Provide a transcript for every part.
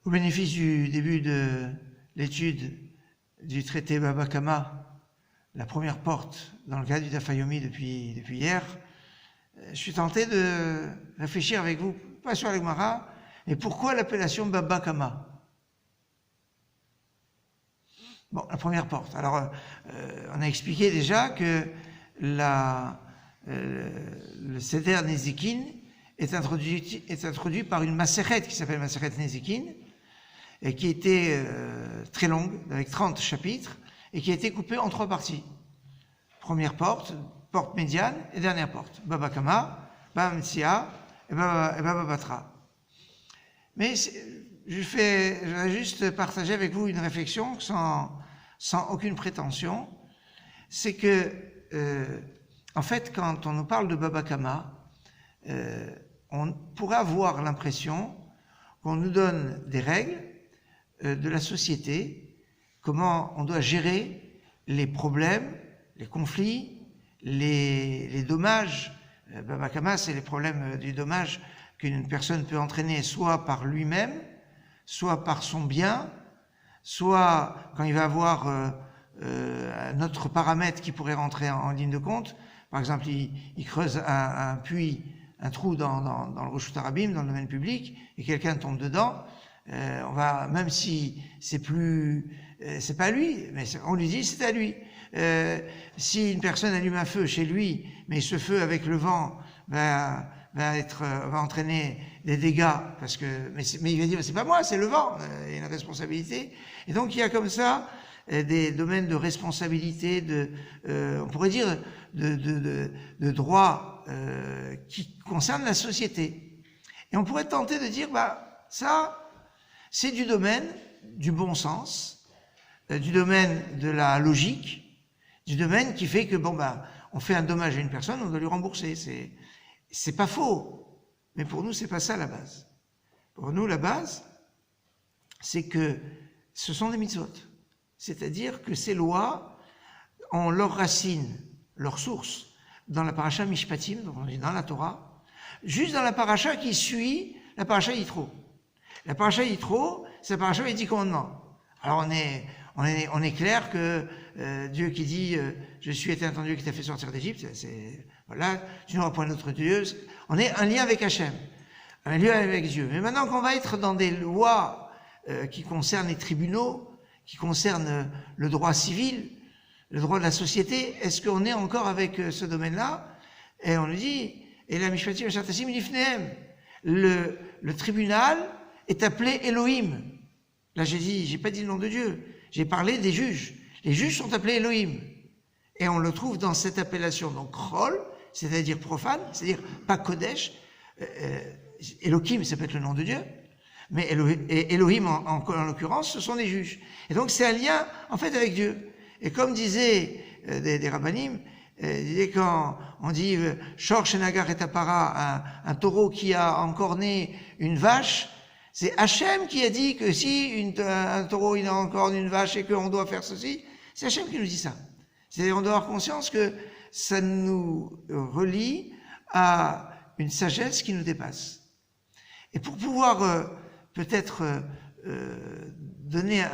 Au bénéfice du début de l'étude du traité Baba Kama, la première porte dans le cadre du Daf Yomi depuis hier, je suis tenté de réfléchir avec vous, pas sur la Gemara, mais pourquoi l'appellation Baba Kama? Bon, la première porte. Alors, on a expliqué déjà que le Seder Nezikin est introduit par une Masechet qui s'appelle Masechet Nezikin, et qui était très longue, avec 30 chapitres, et qui a été coupée en 3 parties. Première porte, porte médiane et dernière porte. Baba Kama, Baba Metsia et Baba Batra. Mais je voudrais juste partager avec vous une réflexion sans aucune prétention. C'est que, en fait, quand on nous parle de Baba Kama, on pourrait avoir l'impression qu'on nous donne des règles de la société, comment on doit gérer les problèmes, les conflits, les dommages. Baba Kama, c'est les problèmes du dommage qu'une personne peut entraîner soit par lui-même, soit par son bien, soit quand il va avoir un autre paramètre qui pourrait rentrer en ligne de compte. Par exemple, il creuse un puits, un trou dans le Reshut Harabim, dans le domaine public, et quelqu'un tombe dedans. On va, même si c'est pas lui, mais on lui dit c'est à lui. Si une personne allume un feu chez lui, mais ce feu avec le vent va entraîner des dégâts, parce que, mais il va dire c'est pas moi, c'est le vent, il y a une responsabilité. Et donc il y a comme ça des domaines de responsabilité, on pourrait dire de droit qui concernent la société. Et on pourrait tenter de dire ça c'est du domaine du bon sens, du domaine de la logique, du domaine qui fait que on fait un dommage à une personne, on doit lui rembourser. C'est pas faux, mais pour nous c'est pas ça la base. Pour nous la base, c'est que ce sont des mitzvot, c'est-à-dire que ces lois ont leur racine, leur source dans la paracha Mishpatim, donc on dit dans la Torah, juste dans la paracha qui suit la paracha Yitro. La paracha Yitro, c'est la paracha des 10 commandements. Alors on est clair que Dieu qui dit je suis éternel ton Dieu qui t'a fait sortir d'Égypte, voilà, tu n'auras point d'autre Dieu. On est un lien avec Hachem, un lien avec Dieu. Mais maintenant qu'on va être dans des lois qui concernent les tribunaux, qui concernent le droit civil, le droit de la société, est-ce qu'on est encore avec ce domaine-là? Et on nous dit, et la Mishpatim Shartasim Lifnehem, le tribunal est appelé Elohim. Là j'ai pas dit le nom de Dieu, j'ai parlé des juges. Les juges sont appelés Elohim. Et on le trouve dans cette appellation, donc Chol, c'est-à-dire profane, c'est-à-dire pas Kodesh. Elohim, ça peut être le nom de Dieu, mais Elohim en l'occurrence, ce sont des juges. Et donc c'est un lien en fait avec Dieu. Et comme disaient des rabbanim, quand on dit Shor Shenagar et Tapara, un taureau qui a encorné une vache, c'est Hachem qui a dit que si un taureau il a encorné une vache et qu'on doit faire ceci, c'est Hachem qui nous dit ça. C'est-à-dire on doit avoir conscience que ça nous relie à une sagesse qui nous dépasse. Et pour pouvoir peut-être donner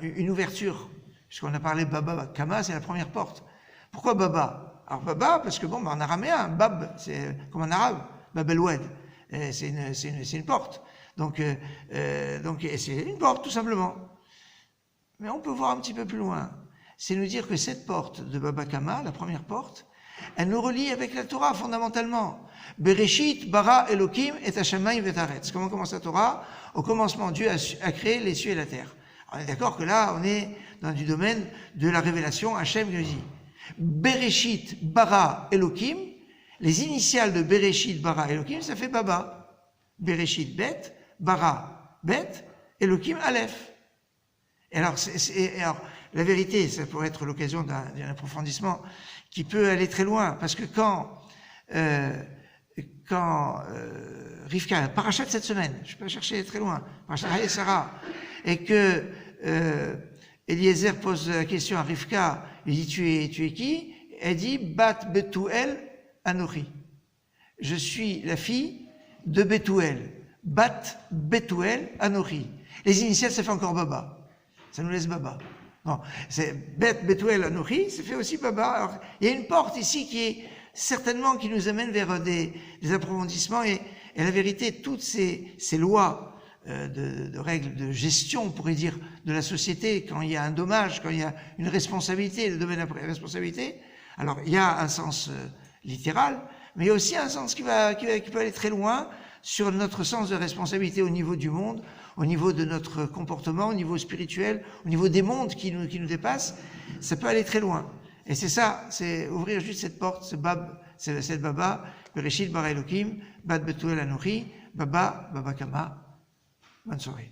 une ouverture, puisqu'on a parlé Baba Kama, c'est la première porte. Pourquoi Baba? Alors Baba, parce que en araméen, Bab, c'est comme en arabe, Bab el-Oued, c'est une porte. Donc c'est une porte, tout simplement. Mais on peut voir un petit peu plus loin. C'est nous dire que cette porte de Baba Kama, la première porte, elle nous relie avec la Torah fondamentalement. Bereshit bara Elokim et Hashamayim vetaretz. Comment commence la Torah? Au commencement, Dieu a créé les cieux et la terre. On est d'accord que là, on est dans du domaine de la révélation. Hachem nous dit Bereshit bara Elokim. Les initiales de Bereshit bara Elokim, ça fait Baba. Bereshit bet, bara bet, Elokim aleph. Et alors, la vérité, ça pourrait être l'occasion d'un approfondissement qui peut aller très loin, parce que quand Rivka, parachat de cette semaine, je peux chercher très loin, parachat et Sarah, et que Eliezer pose la question à Rivka, il dit tu es qui? Elle dit Bat Betuel Anochi. Je suis la fille de Betuel. Bat Betuel Anochi. Les initiales, ça fait encore Baba. Ça nous laisse Baba. Non, c'est Bet Betuel Anochi, ça fait aussi Baba. Alors, il y a une porte ici qui est certainement qui nous amène vers des approfondissements et la vérité, toutes ces lois de règles de gestion, on pourrait dire, de la société, quand il y a un dommage, quand il y a une responsabilité, le domaine de la responsabilité, alors il y a un sens littéral, mais il y a aussi un sens qui peut aller très loin sur notre sens de responsabilité au niveau du monde, au niveau de notre comportement, au niveau spirituel, au niveau des mondes qui nous dépassent. Ça peut aller très loin. Et c'est ça, c'est ouvrir juste cette porte, cette Baba, Bereshit bara Elokim, Bat Betuel Anochi, Baba, Baba Kama. Bonne soirée.